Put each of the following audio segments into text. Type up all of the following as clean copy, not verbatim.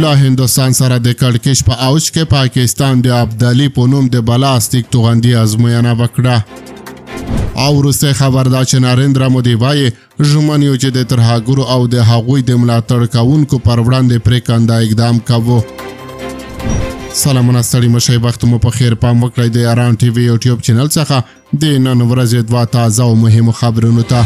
له هندوستان سره د کړکېچ په اوج کې پاکستان د ابدالي په نوم د بلاستیک توغندي ازموینه وکړه. او وروسته خبر دا چې نریندرا مودي وایي ژمن یو چې د ترهګرو او د هغوی د ملاتړ کوونکو پر وړاندې پرېکنده اقدام کوو. سلامونه ستړي مشئ، وخت مو په خیر، پام وکړئ د ایران ټي وي یوټیوب چینل څخه د نن ورځې 2 تازه او مهمو خبرونو ته.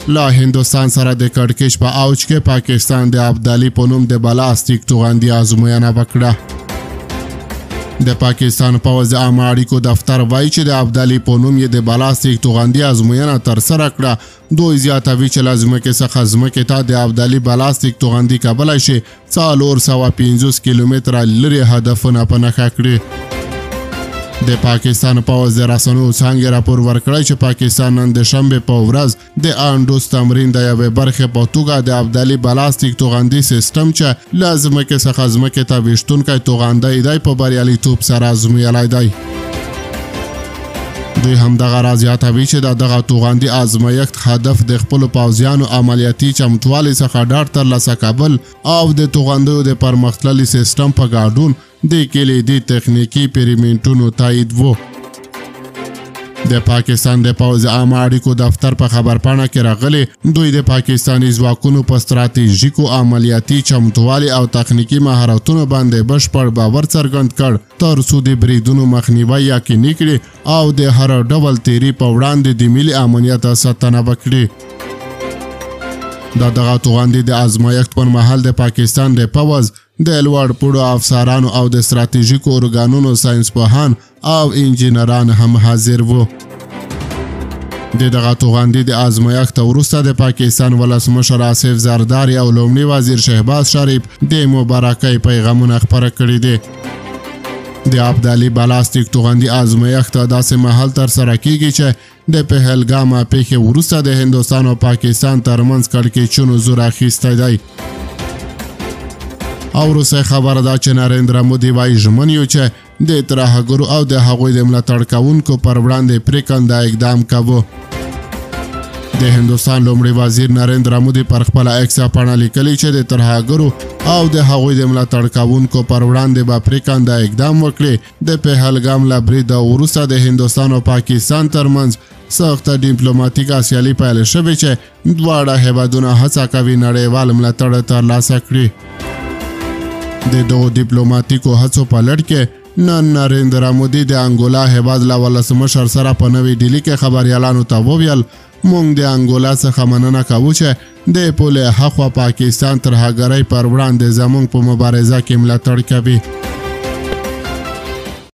له هندوستان سره د کړکېچ په اوج کې پاکستان د ابدالي په نوم د بلاستیک توغندي ازموینه وکړه. د پاکستان پوځ د عامه اړیکو دفتر وایي چې د ابدالي په نوم یې د بلاستیک توغندي ازموینه ترسره کړه. دوی زیاتوي چې له ځمکې څخه ځمکې ته د ابدالي بلاستیک توغندي کولی شي 450 کیلومتره لرې هدفونه په نښه کړي. د پاکستان پوځ د رسنیو څانګې راپور ورکړی چې پاکستان نن د شنبې په ورځ د انډوس تمرین د یوې برخې په توګه د ابدالي بلاستیک توغندي سیستم چې له ځمکې څخه ځمکې ته ویشتونکی توغندی دی په بریالیتوب سره ازمویلی دی. دوی همدغه راز یادوي چې دغه توغندي ازمایښت هدف د خپلو پوځیانو عملیاتي چمتووالي څخه ډاډ ترلاسه کول او د توغندیو د پرمختللي سیستم په ګډون د کلیدي تخنیکي پیریمنټونو تایید و. د پاکستان د پوځ عامه اړیکو دفتر په خبرپاڼه کې راغلي دوی د پاکستاني ځواکونو په ستراتیژیکو عملیاتي چمتووالي او تخنیکي مهارتونو باندې بشپړ باور څرګند کړ تر څو د بریدونو مخنیوی یقیني کړي او د هر ډول تیري په وړاندې د ملي امنیت ساتنه وکړي. دغه توغندي د ازمایښت پر مهال د پاکستان د پوځ د لوړ پوړو افسرانو او د ستراتیژیکو ارګانونو ساینسپوهان او انجینران هم حاضر وو. دغه توغندي د ازمایښت وروسته د پاکستان ولسمشر آصف زرداری او لومړي وزیر شهباز شریف د مبارکۍ پیغامونه خپاره کړي دي. د ابدالي بلاستیک توغندي ازمایښت داسې مهال ترسره کیږي چې د پهلګام پیښې وروسته د هندوستان او پاکستان ترمنځ کړکېچونو زور اخیستی دی. او وروسته خبره ده چې نریندرا مودي وایي ژمن یو چې د ترهګرو او د هغوی د ملاتړ کوونکو پر وړاندې پرېکنده اقدام کوو. د هندوستان لومړي وزیر نریندرا مودي پر خپله ایکس پاڼه لیکلي چې د ترهګرو او د هغوی د ملاتړ کوونکو پر وړاندې به پرېکنده اقدام وکړي. د پهلګام له بریده وروسته د هندوستان او پاکستان ترمنځ سخته ډیپلوماتیکه سیالي پیل شوې چې دواړه هیوادونه هڅه کوي نړیوال ملاتړ ترلاسه کړي. د دغو ډیپلوماتیکو هڅو په لړ کې نن نریندرا مودي د انګولا هیواد له ولسمشر سره په نوې ډیلي کې خبریالانو ته وویل موږ د انګولا څخه مننه کوو چې د پولې هاخوا پاکستان ترهګرۍ پر وړاندې زموږ په مبارزه کې ملاتړ کوي.